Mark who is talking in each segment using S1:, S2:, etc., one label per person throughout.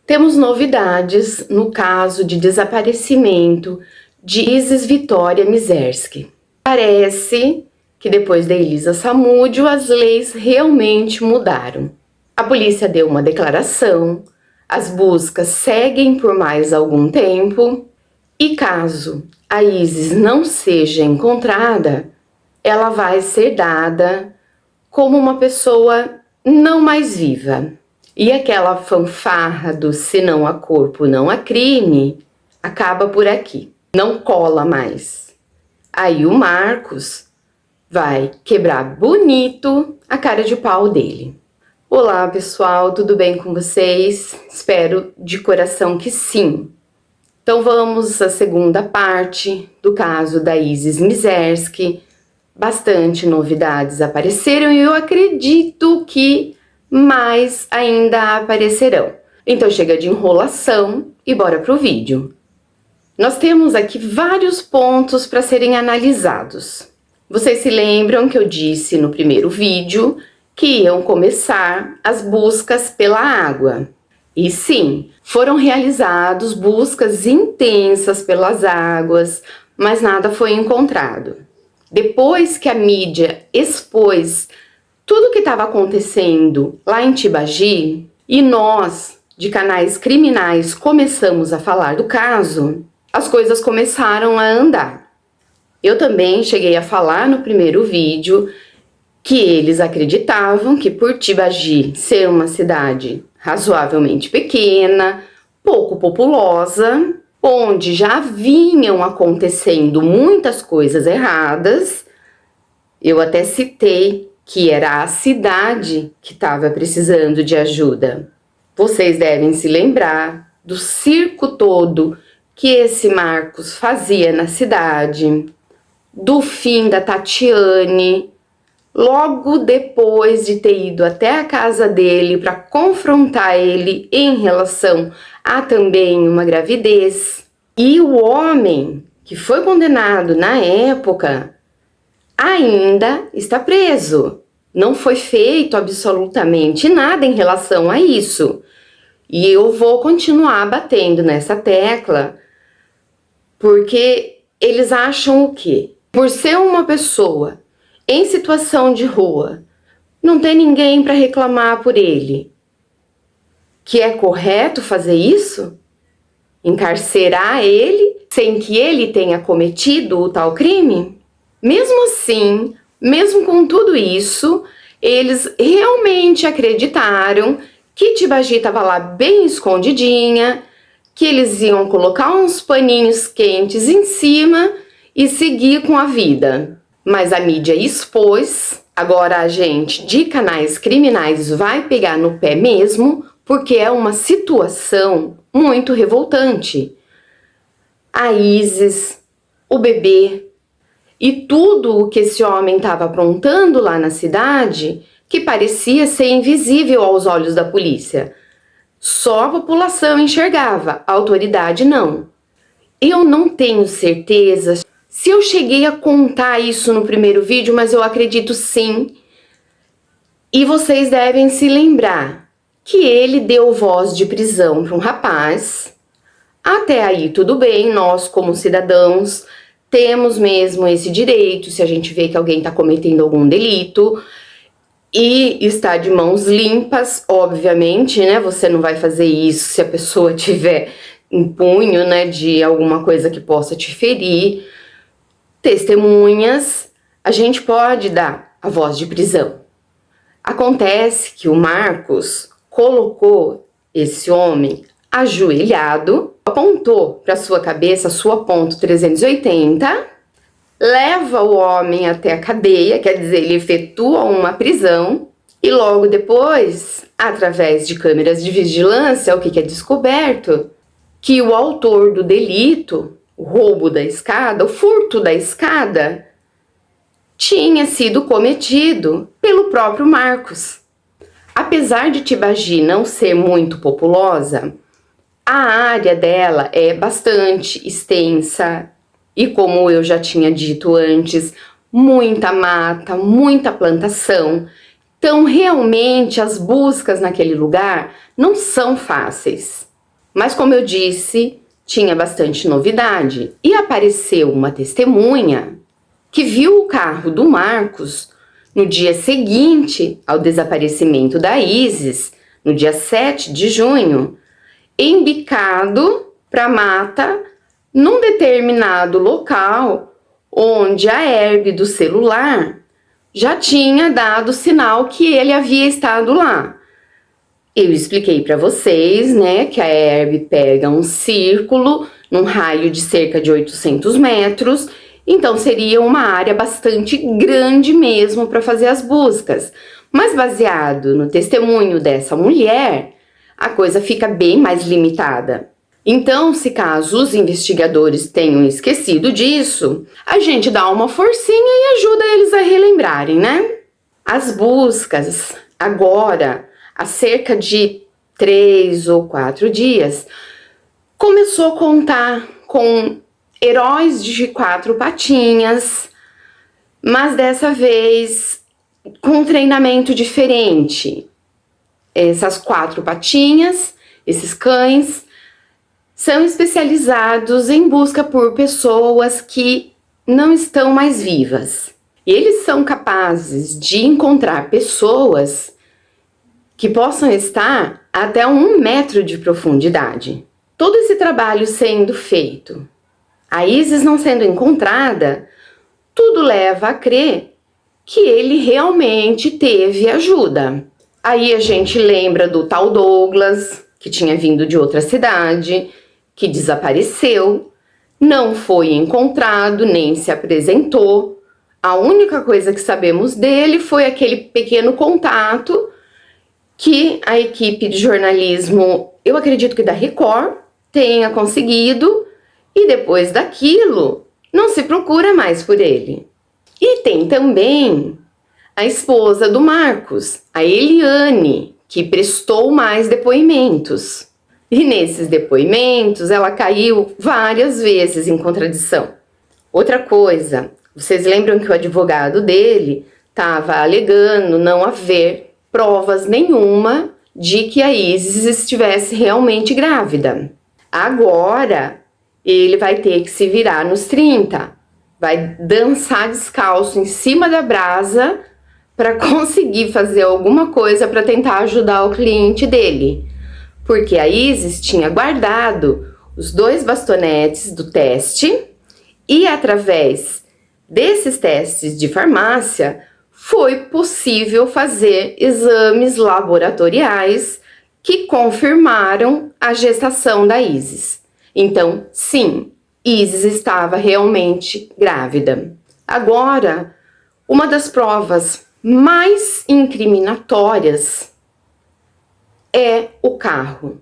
S1: Temos novidades no caso de desaparecimento de Isis Vitória Mizerski. Parece que depois da Elisa Samúdio as leis realmente mudaram. A polícia deu uma declaração, as buscas seguem por mais algum tempo e caso a Isis não seja encontrada, ela vai ser dada como uma pessoa não mais viva. E aquela fanfarra do se não há corpo, não há crime, acaba por aqui. Não cola mais. Aí o Marcos vai quebrar bonito a cara de pau dele. Olá, pessoal, tudo bem com vocês? Espero de coração que sim. Então vamos à segunda parte do caso da Isis Mizerski. Bastante novidades apareceram e eu acredito que mais ainda aparecerão. Então chega de enrolação e bora pro vídeo. Nós temos aqui vários pontos para serem analisados. Vocês se lembram que eu disse no primeiro vídeo que iam começar as buscas pela água. E sim, foram realizadas buscas intensas pelas águas, mas nada foi encontrado. Depois que a mídia expôs tudo o que estava acontecendo lá em Tibagi e nós, de canais criminais, começamos a falar do caso, as coisas começaram a andar. Eu também cheguei a falar no primeiro vídeo que eles acreditavam que por Tibagi ser uma cidade razoavelmente pequena, pouco populosa, onde já vinham acontecendo muitas coisas erradas, eu até citei que era a cidade que estava precisando de ajuda. Vocês devem se lembrar do circo todo que esse Marcos fazia na cidade, do fim da Tatiane, logo depois de ter ido até a casa dele para confrontar ele em relação a também uma gravidez. E o homem que foi condenado na época ainda está preso. Não foi feito absolutamente nada em relação a isso. E eu vou continuar batendo nessa tecla, porque eles acham o quê? Por ser uma pessoa em situação de rua, não tem ninguém para reclamar por ele, que é correto fazer isso? Encarcerar ele sem que ele tenha cometido o tal crime? Mesmo assim, mesmo com tudo isso, eles realmente acreditaram que Tibagi estava lá bem escondidinha, que eles iam colocar uns paninhos quentes em cima e seguir com a vida. Mas a mídia expôs, agora a gente de canais criminais vai pegar no pé mesmo, porque é uma situação muito revoltante. A Isis, o bebê e tudo o que esse homem estava aprontando lá na cidade, que parecia ser invisível aos olhos da polícia. Só a população enxergava, a autoridade não. Eu não tenho certeza se eu cheguei a contar isso no primeiro vídeo, mas eu acredito sim. E vocês devem se lembrar que ele deu voz de prisão para um rapaz. Até aí tudo bem, nós como cidadãos temos mesmo esse direito, se a gente vê que alguém está cometendo algum delito e está de mãos limpas, obviamente, né? Você não vai fazer isso se a pessoa tiver em punho, né, de alguma coisa que possa te ferir. Testemunhas, a gente pode dar a voz de prisão. Acontece que o Marcos colocou esse homem ajoelhado, apontou para sua cabeça sua ponto 380, leva o homem até a cadeia, quer dizer, ele efetua uma prisão e logo depois, através de câmeras de vigilância, o que é descoberto? Que o autor do delito, o roubo da escada, o furto da escada, tinha sido cometido pelo próprio Marcos. Apesar de Tibagi não ser muito populosa, a área dela é bastante extensa e, como eu já tinha dito antes, muita mata, muita plantação. Então, realmente, as buscas naquele lugar não são fáceis. Mas como eu disse, tinha bastante novidade e apareceu uma testemunha que viu o carro do Marcos no dia seguinte ao desaparecimento da Isis, no dia 7 de junho, embicado para a mata num determinado local onde a herb do celular já tinha dado sinal que ele havia estado lá. Eu expliquei para vocês, né, que a herb pega um círculo num raio de cerca de 800 metros, então seria uma área bastante grande mesmo para fazer as buscas. Mas baseado no testemunho dessa mulher, a coisa fica bem mais limitada. Então, se caso os investigadores tenham esquecido disso, a gente dá uma forcinha e ajuda eles a relembrarem, né? As buscas, agora, há cerca de 3 ou 4 dias, começou a contar com heróis de 4 patinhas, mas dessa vez com um treinamento diferente. Essas 4 patinhas, esses cães, são especializados em busca por pessoas que não estão mais vivas. E eles são capazes de encontrar pessoas que possam estar até 1 metro de profundidade. Todo esse trabalho sendo feito, a Isis não sendo encontrada, tudo leva a crer que ele realmente teve ajuda. Aí a gente lembra do tal Douglas, que tinha vindo de outra cidade, que desapareceu, não foi encontrado, nem se apresentou. A única coisa que sabemos dele foi aquele pequeno contato que a equipe de jornalismo, eu acredito que da Record, tenha conseguido, e depois daquilo, não se procura mais por ele. E tem também a esposa do Marcos, a Eliane, que prestou mais depoimentos. E nesses depoimentos, ela caiu várias vezes em contradição. Outra coisa, vocês lembram que o advogado dele estava alegando não haver provas nenhuma de que a Isis estivesse realmente grávida. Agora, ele vai ter que se virar nos 30. Vai dançar descalço em cima da brasa para conseguir fazer alguma coisa para tentar ajudar o cliente dele. Porque a Isis tinha guardado os 2 bastonetes do teste e através desses testes de farmácia foi possível fazer exames laboratoriais que confirmaram a gestação da Isis. Então, sim, Isis estava realmente grávida. Agora, uma das provas mais incriminatórias é o carro.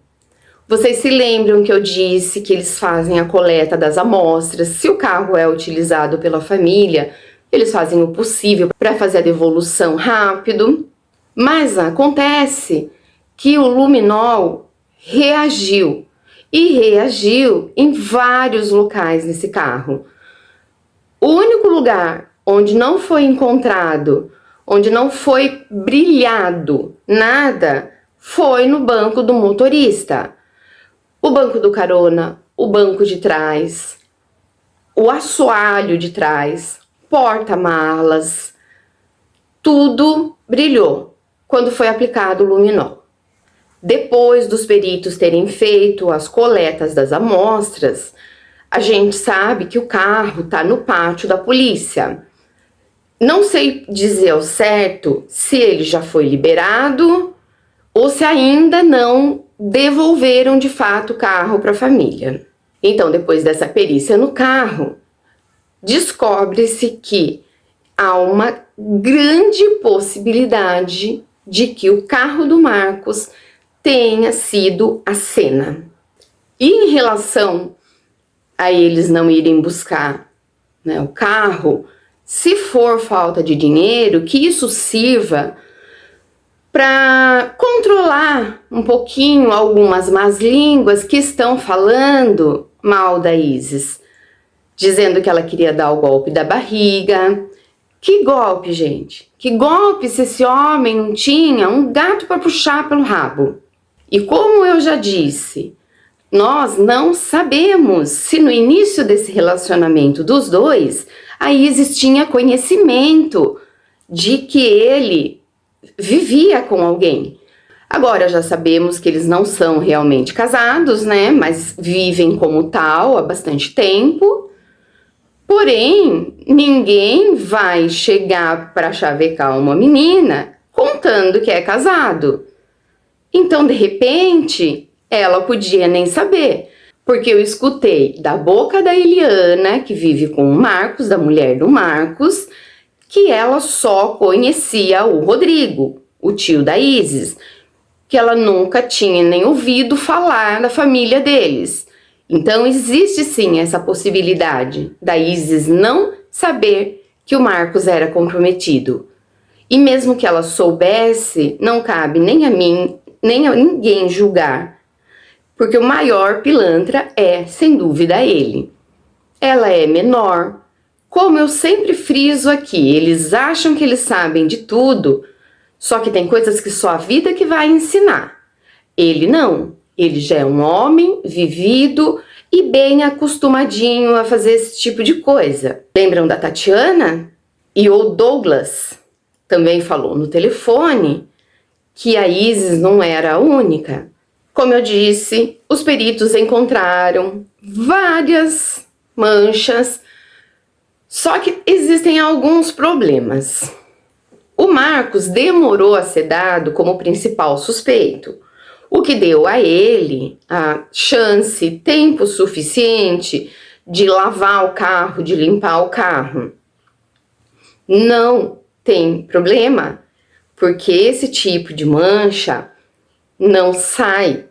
S1: Vocês se lembram que eu disse que eles fazem a coleta das amostras? Se o carro é utilizado pela família, eles fazem o possível para fazer a devolução rápido. Mas acontece que o luminol reagiu. E reagiu em vários locais nesse carro. O único lugar onde não foi encontrado, onde não foi brilhado nada, foi no banco do motorista. O banco do carona, o banco de trás, o assoalho de trás, porta-malas, tudo brilhou quando foi aplicado o luminol. Depois dos peritos terem feito as coletas das amostras, a gente sabe que o carro está no pátio da polícia. Não sei dizer ao certo se ele já foi liberado ou se ainda não devolveram de fato o carro para a família. Então, depois dessa perícia no carro, descobre-se que há uma grande possibilidade de que o carro do Marcos tenha sido a cena. E em relação a eles não irem buscar, né, o carro, se for falta de dinheiro, que isso sirva para controlar um pouquinho algumas más línguas que estão falando mal da Isis, dizendo que ela queria dar o golpe da barriga. Que golpe, gente? Que golpe se esse homem não tinha um gato para puxar pelo rabo? E como eu já disse, Nós não sabemos se no início desse relacionamento dos dois, a Isis tinha conhecimento de que ele vivia com alguém. Agora já sabemos que eles não são realmente casados, né? Mas vivem como tal há bastante tempo. Porém, ninguém vai chegar para chavecar uma menina contando que é casado. Então, de repente, ela podia nem saber, porque eu escutei da boca da Eliana, que vive com o Marcos, da mulher do Marcos, que ela só conhecia o Rodrigo, o tio da Isis, que ela nunca tinha nem ouvido falar da família deles. Então existe sim essa possibilidade da Isis não saber que o Marcos era comprometido. E mesmo que ela soubesse, não cabe nem a mim, nem a ninguém julgar, porque o maior pilantra é, sem dúvida, ele. Ela é menor. Como eu sempre friso aqui, eles acham que eles sabem de tudo, só que tem coisas que só a vida que vai ensinar. Ele não. Ele já é um homem vivido e bem acostumadinho a fazer esse tipo de coisa. Lembram da Tatiana? E o Douglas também falou no telefone que a Isis não era a única. Como eu disse, os peritos encontraram várias manchas, só que existem alguns problemas. O Marcos demorou a ser dado como principal suspeito, o que deu a ele a chance, tempo suficiente de lavar o carro, de limpar o carro. Não tem problema, porque esse tipo de mancha não sai.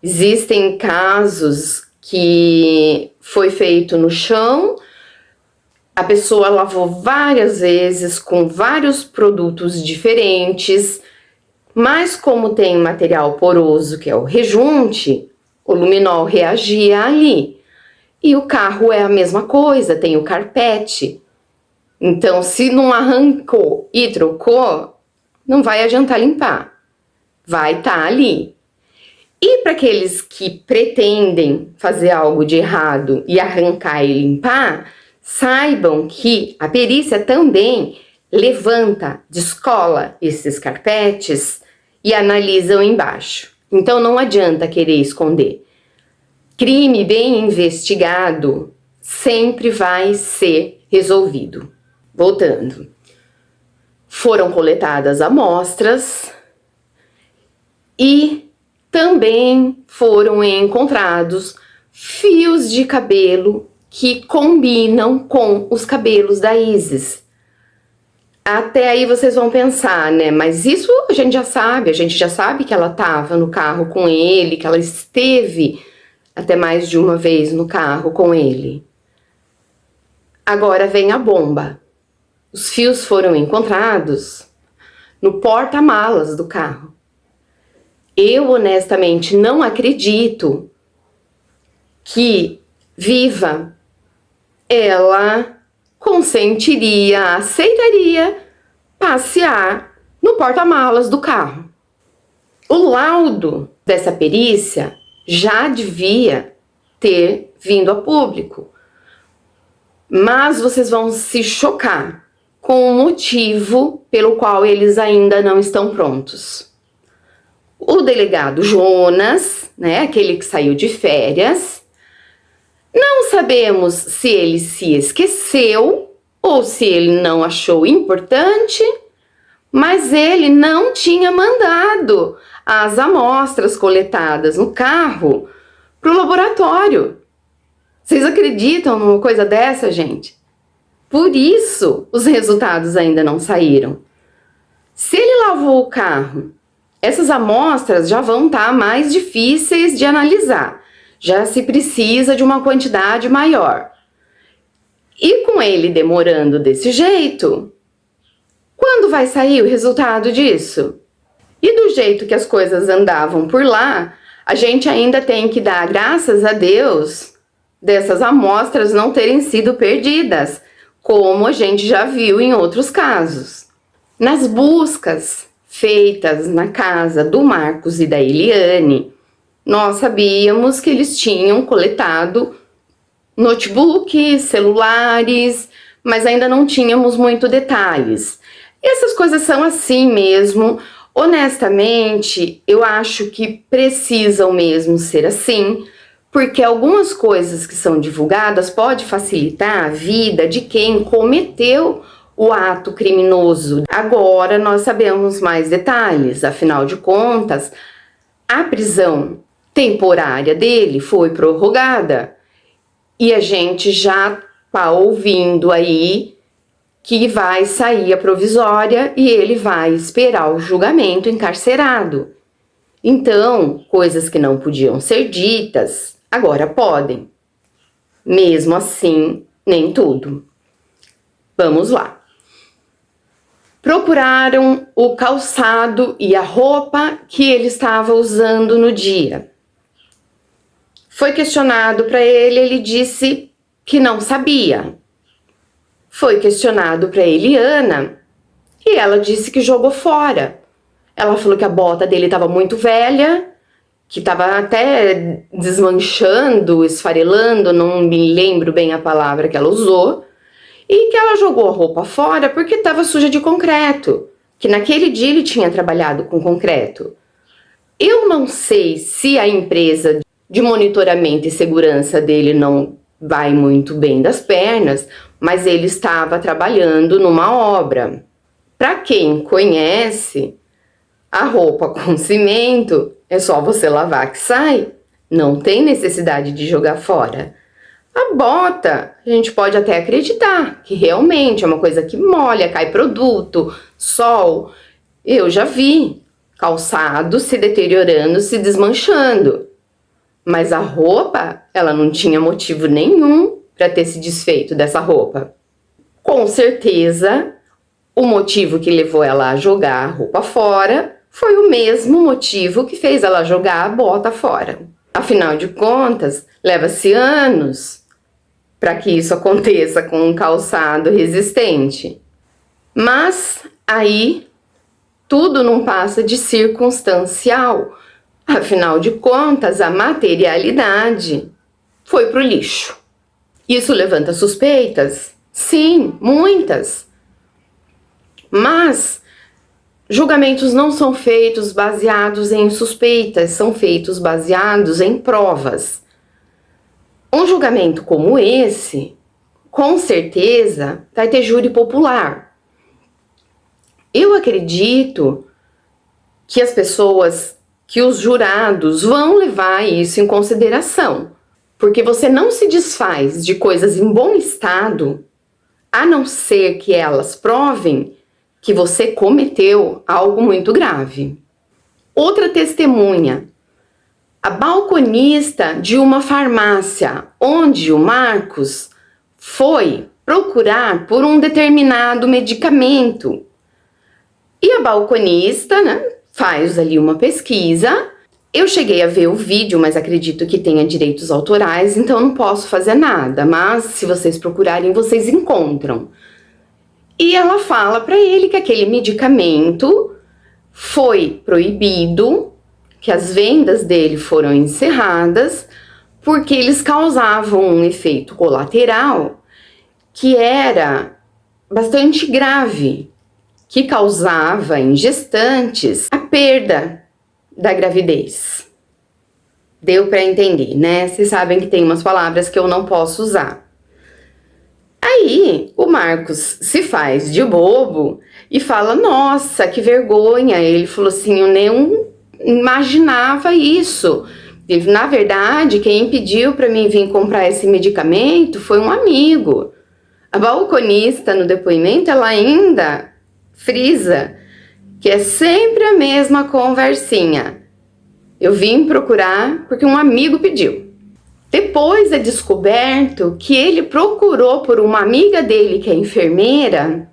S1: Existem casos que foi feito no chão, a pessoa lavou várias vezes com vários produtos diferentes, mas como tem material poroso, que é o rejunte, o luminol reagia ali. E o carro é a mesma coisa, tem o carpete. Então, se não arrancou e trocou, não vai adiantar limpar. Vai estar ali. E para aqueles que pretendem fazer algo de errado e arrancar e limpar, saibam que a perícia também levanta, descola esses carpetes e analisam embaixo. Então não adianta querer esconder. Crime bem investigado sempre vai ser resolvido. Voltando. Foram coletadas amostras e também foram encontrados fios de cabelo que combinam com os cabelos da Isis. Até aí vocês vão pensar, né? Mas isso a gente já sabe que ela estava no carro com ele, que ela esteve até mais de uma vez no carro com ele. Agora vem a bomba. Os fios foram encontrados no porta-malas do carro. Eu honestamente não acredito que Viva ela consentiria, aceitaria passear no porta-malas do carro. O laudo dessa perícia já devia ter vindo a público, mas vocês vão se chocar com o motivo pelo qual eles ainda não estão prontos. O delegado Jonas, né, aquele que saiu de férias, não sabemos se ele se esqueceu ou se ele não achou importante, mas ele não tinha mandado as amostras coletadas no carro para o laboratório. Vocês acreditam numa coisa dessa, gente? Por isso os resultados ainda não saíram. Se ele lavou o carro, essas amostras já vão estar mais difíceis de analisar. Já se precisa de uma quantidade maior. E com ele demorando desse jeito, quando vai sair o resultado disso? E do jeito que as coisas andavam por lá, a gente ainda tem que dar graças a Deus dessas amostras não terem sido perdidas, como a gente já viu em outros casos. Nas buscas feitas na casa do Marcos e da Eliane, nós sabíamos que eles tinham coletado notebooks, celulares, mas ainda não tínhamos muito detalhes. E essas coisas são assim mesmo. Honestamente, eu acho que precisam mesmo ser assim, porque algumas coisas que são divulgadas pode facilitar a vida de quem cometeu o ato criminoso. Agora nós sabemos mais detalhes, afinal de contas, a prisão temporária dele foi prorrogada e a gente já está ouvindo aí que vai sair a provisória e ele vai esperar o julgamento encarcerado. Então, coisas que não podiam ser ditas, agora podem. Mesmo assim, nem tudo. Vamos lá. Procuraram o calçado e a roupa que ele estava usando no dia. Foi questionado para ele, ele disse que não sabia. Foi questionado para Eliana e ela disse que jogou fora. Ela falou que a bota dele estava muito velha, que estava até desmanchando, esfarelando, não me lembro bem a palavra que ela usou, e que ela jogou a roupa fora porque estava suja de concreto, que naquele dia ele tinha trabalhado com concreto. Eu não sei se a empresa de monitoramento e segurança dele não vai muito bem das pernas, mas ele estava trabalhando numa obra. Para quem conhece, a roupa com cimento é só você lavar que sai, não tem necessidade de jogar fora. A bota, a gente pode até acreditar que realmente é uma coisa que molha, cai produto, sol. Eu já vi calçado se deteriorando, se desmanchando. Mas a roupa, ela não tinha motivo nenhum para ter se desfeito dessa roupa. Com certeza, o motivo que levou ela a jogar a roupa fora foi o mesmo motivo que fez ela jogar a bota fora. Afinal de contas, leva-se anos para que isso aconteça com um calçado resistente. Mas aí tudo não passa de circunstancial. Afinal de contas, a materialidade foi para o lixo. Isso levanta suspeitas? Sim, muitas. Mas julgamentos não são feitos baseados em suspeitas, são feitos baseados em provas. Um julgamento como esse, com certeza, vai ter júri popular. Eu acredito que as pessoas, que os jurados vão levar isso em consideração, porque você não se desfaz de coisas em bom estado, a não ser que elas provem que você cometeu algo muito grave. Outra testemunha, a balconista de uma farmácia onde o Marcos foi procurar por um determinado medicamento. E a balconista, faz ali uma pesquisa. Eu cheguei a ver o vídeo, mas acredito que tenha direitos autorais, então não posso fazer nada. Mas se vocês procurarem, vocês encontram. E ela fala para ele que aquele medicamento foi proibido, que as vendas dele foram encerradas, porque eles causavam um efeito colateral que era bastante grave, que causava em gestantes a perda da gravidez. Deu para entender, né? Vocês sabem que tem umas palavras que eu não posso usar. Aí o Marcos se faz de bobo e fala: nossa, que vergonha. Ele falou assim: eu nem imaginava isso. E, na verdade, quem pediu para mim vir comprar esse medicamento foi um amigo. A balconista, no depoimento, ela ainda frisa que é sempre a mesma conversinha. Eu vim procurar porque um amigo pediu. Depois é descoberto que ele procurou por uma amiga dele, que é enfermeira,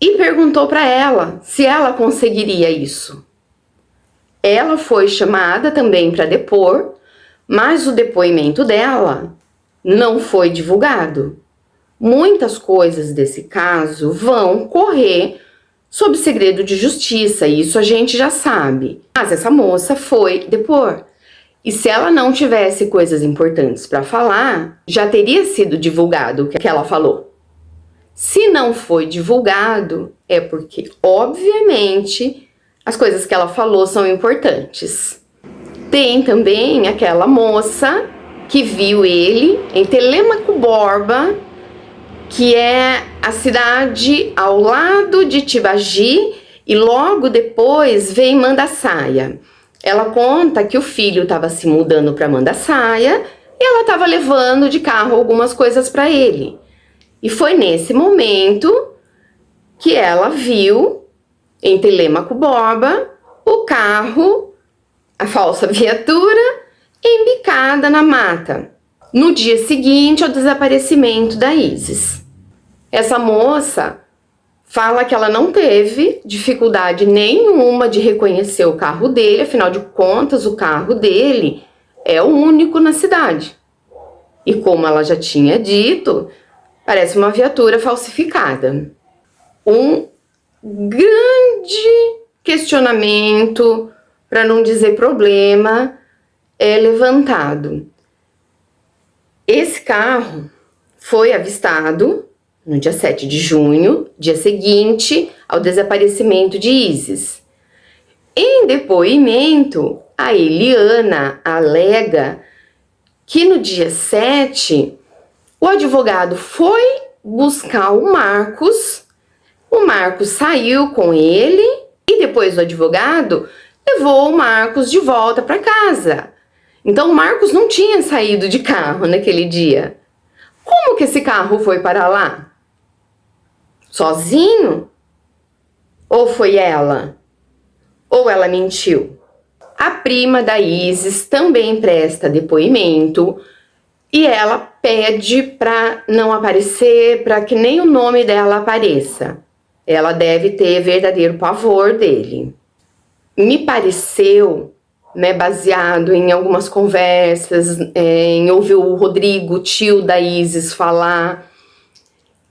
S1: e perguntou para ela se ela conseguiria isso. Ela foi chamada também para depor, mas o depoimento dela não foi divulgado. Muitas coisas desse caso vão correr sob segredo de justiça, isso a gente já sabe. Mas essa moça foi depor. E se ela não tivesse coisas importantes para falar, já teria sido divulgado o que ela falou. Se não foi divulgado, é porque, obviamente, as coisas que ela falou são importantes. Tem também aquela moça que viu ele em Telêmaco Borba, que é a cidade ao lado de Tibagi, e logo depois vem Mandaçaia. Ela conta que o filho estava se mudando para Mandaçaia e ela estava levando de carro algumas coisas para ele. E foi nesse momento que ela viu em Telêmaco Borba o carro, a falsa viatura, embicada na mata, no dia seguinte ao desaparecimento da Isis. Essa moça fala que ela não teve dificuldade nenhuma de reconhecer o carro dele, afinal de contas, o carro dele é o único na cidade. E como ela já tinha dito, parece uma viatura falsificada. Um grande questionamento, para não dizer problema, é levantado. Esse carro foi avistado no dia 7 de junho, dia seguinte ao desaparecimento de Isis. Em depoimento, a Eliana alega que no dia 7, o advogado foi buscar o Marcos saiu com ele e depois o advogado levou o Marcos de volta para casa. Então o Marcos não tinha saído de carro naquele dia. Como que esse carro foi para lá? Sozinho? Ou foi ela? Ou ela mentiu? A prima da Isis também presta depoimento e ela pede para não aparecer, para que nem o nome dela apareça. Ela deve ter verdadeiro pavor dele. Me pareceu, baseado em algumas conversas, em ouvir o Rodrigo, tio da Isis, falar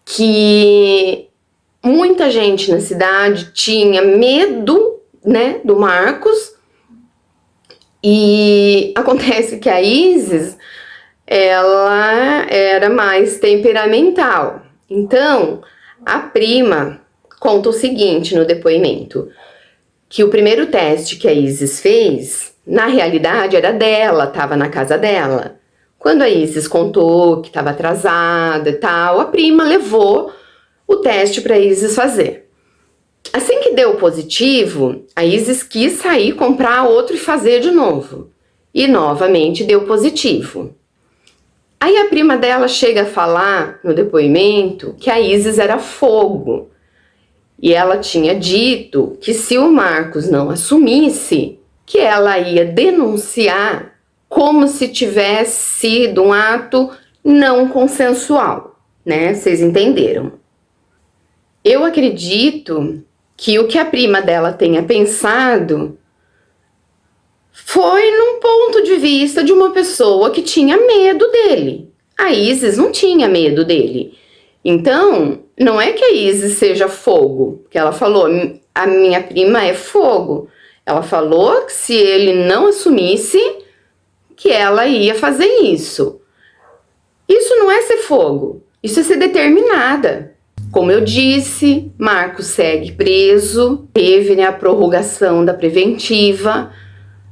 S1: que muita gente na cidade tinha medo, do Marcos, e acontece que a Isis, ela era mais temperamental. Então, a prima conta o seguinte no depoimento, que o primeiro teste que a Isis fez, na realidade era dela, estava na casa dela. Quando a Isis contou que estava atrasada e tal, a prima levou o teste para a Isis fazer. Assim que deu positivo, a Isis quis sair, comprar outro e fazer de novo. E novamente deu positivo. Aí a prima dela chega a falar no depoimento que a Isis era fogo. E ela tinha dito que se o Marcos não assumisse, que ela ia denunciar como se tivesse sido um ato não consensual, Vocês entenderam? Eu acredito que o que a prima dela tenha pensado foi num ponto de vista de uma pessoa que tinha medo dele. A Isis não tinha medo dele. Então, não é que a Isis seja fogo, porque ela falou, a minha prima é fogo. Ela falou que se ele não assumisse, que ela ia fazer isso. Isso não é ser fogo, isso é ser determinada. Como eu disse, Marcos segue preso, teve a prorrogação da preventiva,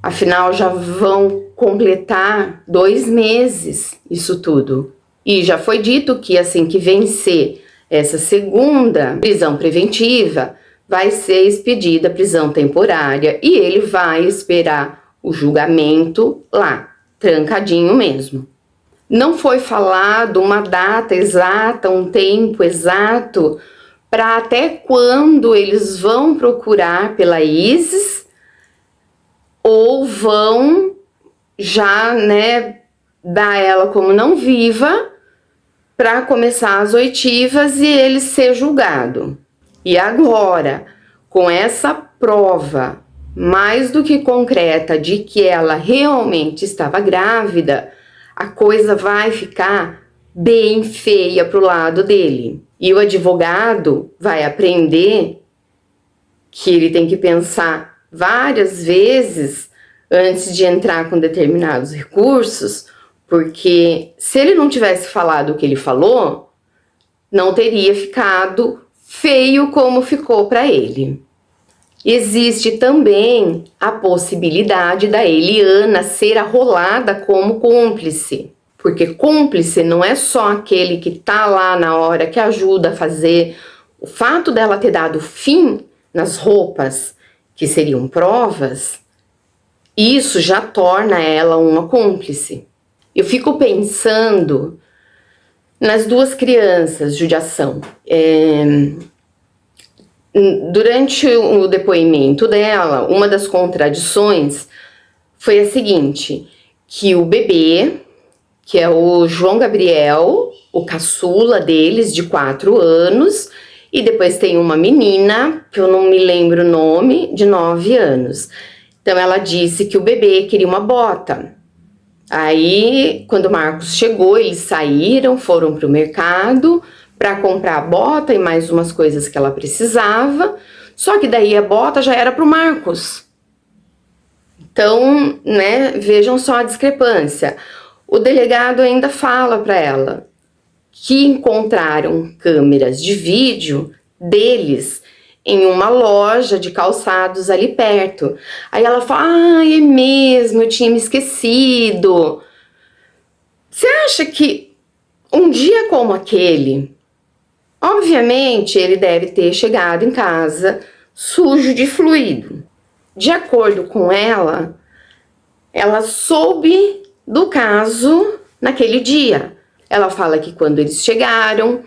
S1: afinal já vão completar 2 meses isso tudo. E já foi dito que assim que vencer essa segunda prisão preventiva, vai ser expedida a prisão temporária e ele vai esperar o julgamento lá, trancadinho mesmo. Não foi falado uma data exata, um tempo exato, para até quando eles vão procurar pela Isis ou vão já, dar ela como não viva para começar as oitivas e ele ser julgado. E agora, com essa prova mais do que concreta de que ela realmente estava grávida, a coisa vai ficar bem feia pro lado dele. E o advogado vai aprender que ele tem que pensar várias vezes antes de entrar com determinados recursos, porque se ele não tivesse falado o que ele falou, não teria ficado feio como ficou para ele. Existe também a possibilidade da Eliana ser arrolada como cúmplice, porque cúmplice não é só aquele que tá lá na hora que ajuda a fazer. O fato dela ter dado fim nas roupas, que seriam provas, isso já torna ela uma cúmplice. Eu fico pensando nas duas crianças, judiação. Durante o depoimento dela, uma das contradições foi a seguinte, que o bebê, que é o João Gabriel, o caçula deles, de 4 anos, e depois tem uma menina, que eu não me lembro o nome, de 9 anos. Então ela disse que o bebê queria uma bota. Aí, quando o Marcos chegou, eles saíram, foram para o mercado para comprar a bota e mais umas coisas que ela precisava. Só que daí a bota já era para o Marcos. Então, né, vejam só a discrepância. O delegado ainda fala para ela que encontraram câmeras de vídeo deles em uma loja de calçados ali perto. Aí ela fala, ah, é mesmo, eu tinha me esquecido. Você acha que um dia como aquele, obviamente ele deve ter chegado em casa sujo de fluido. De acordo com ela soube do caso naquele dia. Ela fala que quando eles chegaram,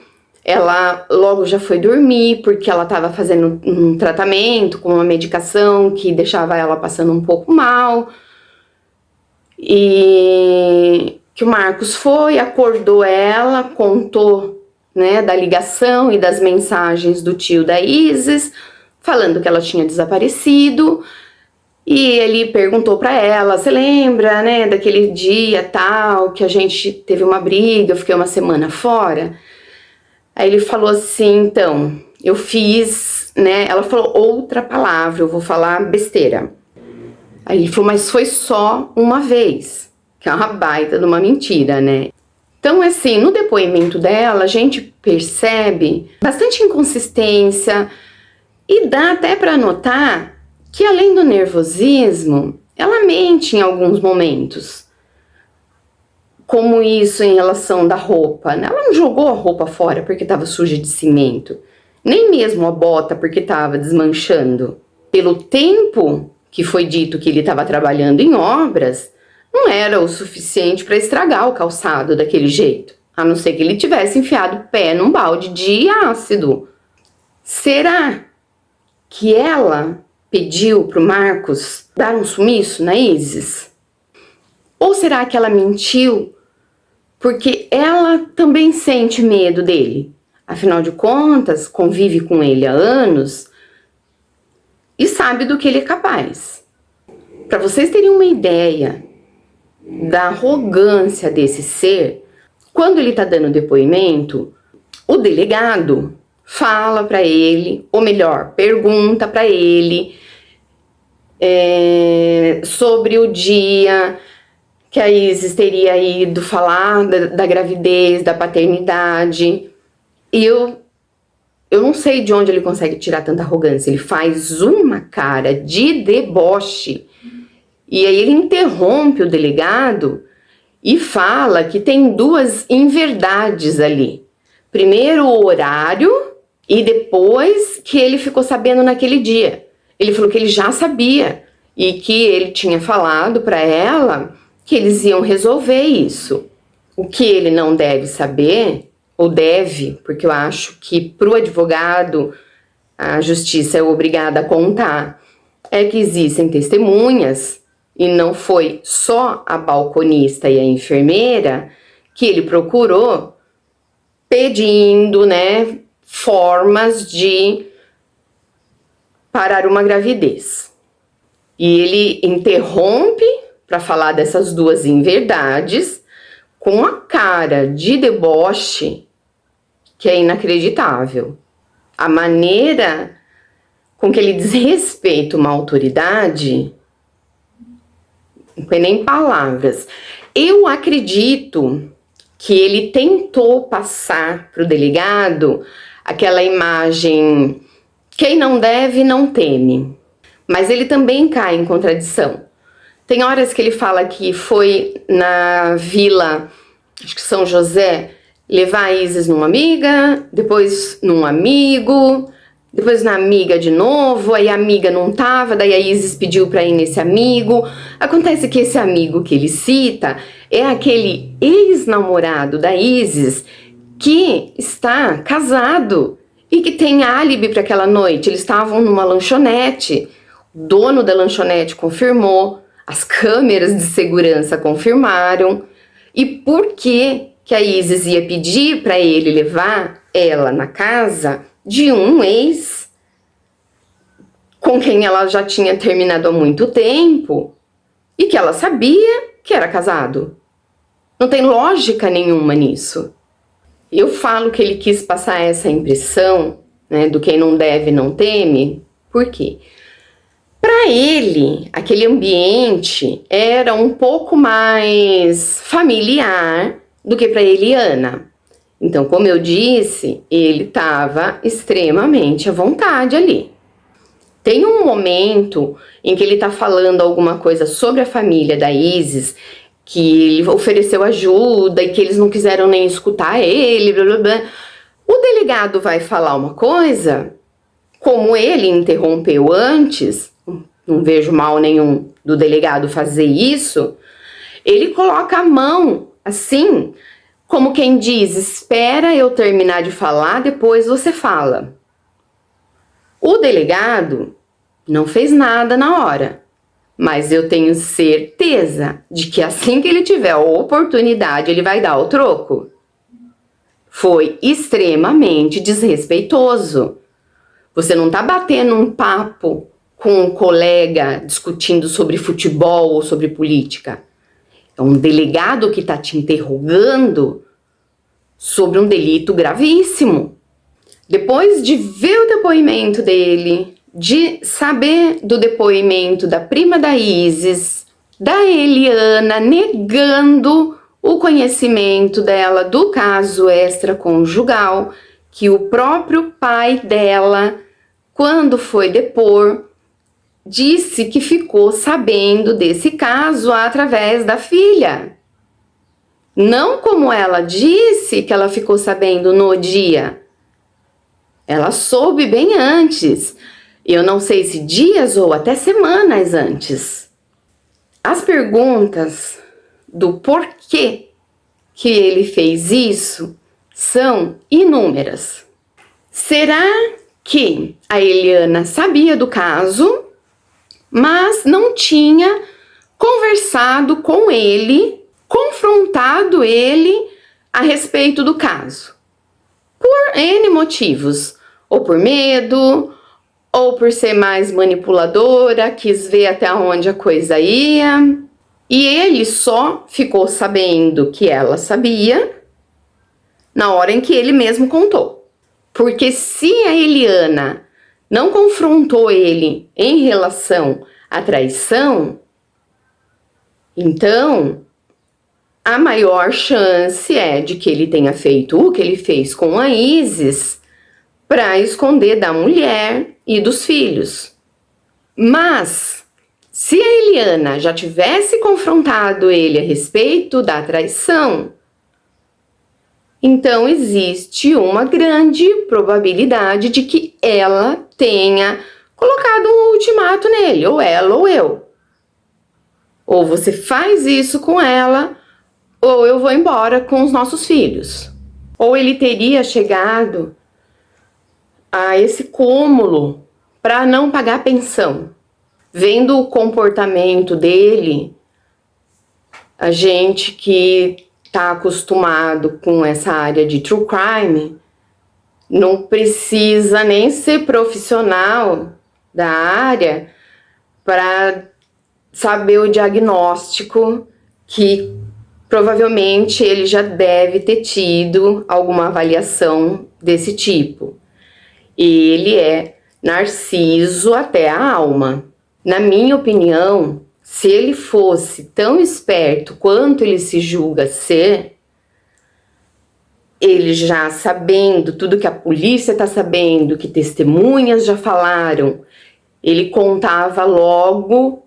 S1: ela logo já foi dormir, porque ela estava fazendo um tratamento com uma medicação que deixava ela passando um pouco mal. E que o Marcos foi, acordou ela, contou, né, da ligação e das mensagens do tio da Isis, falando que ela tinha desaparecido. E ele perguntou para ela, você lembra, né, daquele dia tal, que a gente teve uma briga, eu fiquei uma semana fora? Aí ele falou assim, então, eu fiz, né, ela falou outra palavra, eu vou falar besteira. Aí ele falou, mas foi só uma vez, que é uma baita de uma mentira, né? Então, assim, no depoimento dela, a gente percebe bastante inconsistência e dá até para notar que além do nervosismo, ela mente em alguns momentos. Como isso em relação da roupa, né? Ela não jogou a roupa fora porque estava suja de cimento, nem mesmo a bota porque estava desmanchando. Pelo tempo que foi dito que ele estava trabalhando em obras, não era o suficiente para estragar o calçado daquele jeito, a não ser que ele tivesse enfiado o pé num balde de ácido. Será que ela pediu para o Marcos dar um sumiço na Isis? Ou será que ela mentiu porque ela também sente medo dele? Afinal de contas, convive com ele há anos e sabe do que ele é capaz. Para vocês terem uma ideia da arrogância desse ser, quando ele está dando depoimento, o delegado fala para ele, ou melhor, pergunta para ele sobre o dia que a Isis teria ido falar da gravidez, da paternidade. E eu não sei de onde ele consegue tirar tanta arrogância. Ele faz uma cara de deboche. E aí ele interrompe o delegado e fala que tem 2 inverdades ali. Primeiro o horário e depois que ele ficou sabendo naquele dia. Ele falou que ele já sabia e que ele tinha falado para ela que eles iam resolver isso. O que ele não deve saber, ou deve, porque eu acho que para o advogado a justiça é obrigada a contar, é que existem testemunhas, e não foi só a balconista e a enfermeira que ele procurou pedindo, né, formas de parar uma gravidez. E ele interrompe para falar dessas 2 inverdades com a cara de deboche que é inacreditável. A maneira com que ele desrespeita uma autoridade não tem nem palavras. Eu acredito que ele tentou passar para o delegado aquela imagem, quem não deve não teme, mas ele também cai em contradição. Tem horas que ele fala que foi na vila, acho que São José, levar a Isis numa amiga, depois num amigo, depois na amiga de novo, aí a amiga não tava, daí a Isis pediu para ir nesse amigo. Acontece que esse amigo que ele cita é aquele ex-namorado da Isis que está casado e que tem álibi para aquela noite. Eles estavam numa lanchonete, o dono da lanchonete confirmou, as câmeras de segurança confirmaram. E por que a Isis ia pedir para ele levar ela na casa de um ex com quem ela já tinha terminado há muito tempo e que ela sabia que era casado? Não tem lógica nenhuma nisso. Eu falo que ele quis passar essa impressão, né, do quem não deve não teme. Por quê? Para ele, aquele ambiente era um pouco mais familiar do que para Eliana. Então, como eu disse, ele estava extremamente à vontade ali. Tem um momento em que ele está falando alguma coisa sobre a família da Isis, que ele ofereceu ajuda e que eles não quiseram nem escutar ele, blá blá blá. O delegado vai falar uma coisa, como ele interrompeu antes, não vejo mal nenhum do delegado fazer isso, ele coloca a mão assim, como quem diz, espera eu terminar de falar, depois você fala. O delegado não fez nada na hora, mas eu tenho certeza de que assim que ele tiver a oportunidade, ele vai dar o troco. Foi extremamente desrespeitoso. Você não tá batendo um papo com um colega discutindo sobre futebol ou sobre política. É um delegado que está te interrogando sobre um delito gravíssimo. Depois de ver o depoimento dele, de saber do depoimento da prima da Isis, da Eliana negando o conhecimento dela do caso extraconjugal, que o próprio pai dela, quando foi depor, disse que ficou sabendo desse caso através da filha. Não como ela disse que ela ficou sabendo no dia. Ela soube bem antes. Eu não sei se dias ou até semanas antes. As perguntas do porquê que ele fez isso são inúmeras. Será que a Eliana sabia do caso, mas não tinha conversado com ele, confrontado ele a respeito do caso? Por N motivos, ou por medo, ou por ser mais manipuladora, quis ver até onde a coisa ia, e ele só ficou sabendo que ela sabia na hora em que ele mesmo contou. Porque se a Eliana não confrontou ele em relação à traição, então a maior chance é de que ele tenha feito o que ele fez com a Isis para esconder da mulher e dos filhos. Mas se a Eliana já tivesse confrontado ele a respeito da traição, então existe uma grande probabilidade de que ela tenha colocado um ultimato nele, ou ela ou eu. Ou você faz isso com ela, ou eu vou embora com os nossos filhos. Ou ele teria chegado a esse cúmulo para não pagar pensão. Vendo o comportamento dele, a gente que está acostumado com essa área de true crime não precisa nem ser profissional da área para saber o diagnóstico que provavelmente ele já deve ter tido alguma avaliação desse tipo. Ele é narciso até a alma. Na minha opinião, se ele fosse tão esperto quanto ele se julga ser, ele já sabendo tudo que a polícia está sabendo, que testemunhas já falaram, ele contava logo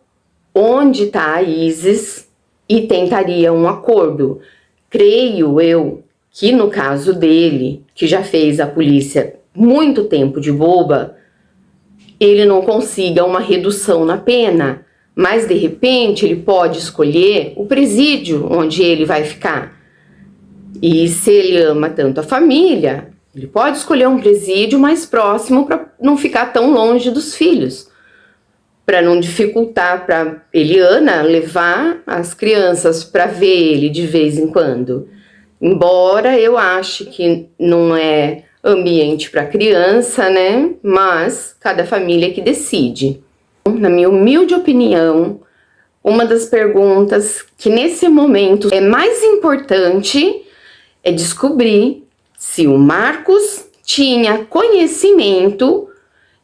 S1: onde está a Isis e tentaria um acordo. Creio eu que no caso dele, que já fez a polícia muito tempo de boba, ele não consiga uma redução na pena, mas de repente ele pode escolher o presídio onde ele vai ficar. E se ele ama tanto a família, ele pode escolher um presídio mais próximo para não ficar tão longe dos filhos, para não dificultar para Eliana levar as crianças para ver ele de vez em quando. Embora eu ache que não é ambiente para criança, né? Mas cada família que decide. Na minha humilde opinião, uma das perguntas que nesse momento é mais importante é descobrir se o Marcos tinha conhecimento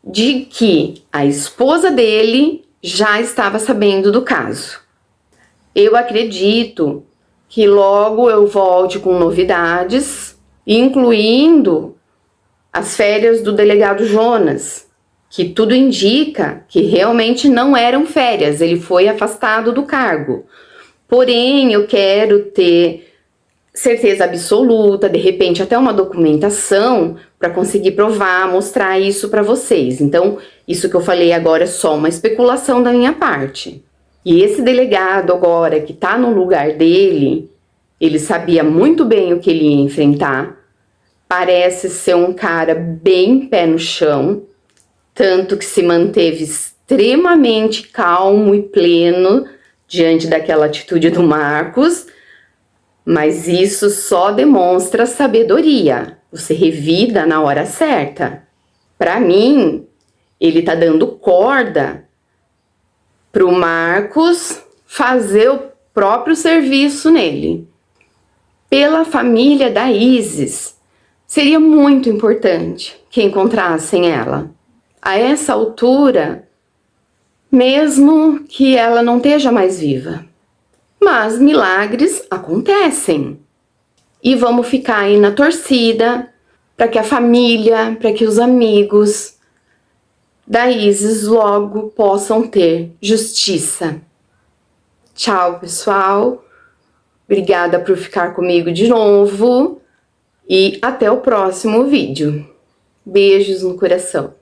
S1: de que a esposa dele já estava sabendo do caso. Eu acredito que logo eu volte com novidades, incluindo as férias do delegado Jonas, que tudo indica que realmente não eram férias, ele foi afastado do cargo. Porém, eu quero ter certeza absoluta, de repente até uma documentação para conseguir provar, mostrar isso para vocês. Então, isso que eu falei agora é só uma especulação da minha parte. E esse delegado agora que está no lugar dele, ele sabia muito bem o que ele ia enfrentar, parece ser um cara bem pé no chão, tanto que se manteve extremamente calmo e pleno diante daquela atitude do Marcos, mas isso só demonstra sabedoria, você revida na hora certa. Para mim, ele tá dando corda pro Marcos fazer o próprio serviço nele. Pela família da Isis, seria muito importante que encontrassem ela. A essa altura, mesmo que ela não esteja mais viva. Mas milagres acontecem. E vamos ficar aí na torcida para que a família, para que os amigos da Isis logo possam ter justiça. Tchau, pessoal. Obrigada por ficar comigo de novo e até o próximo vídeo. Beijos no coração.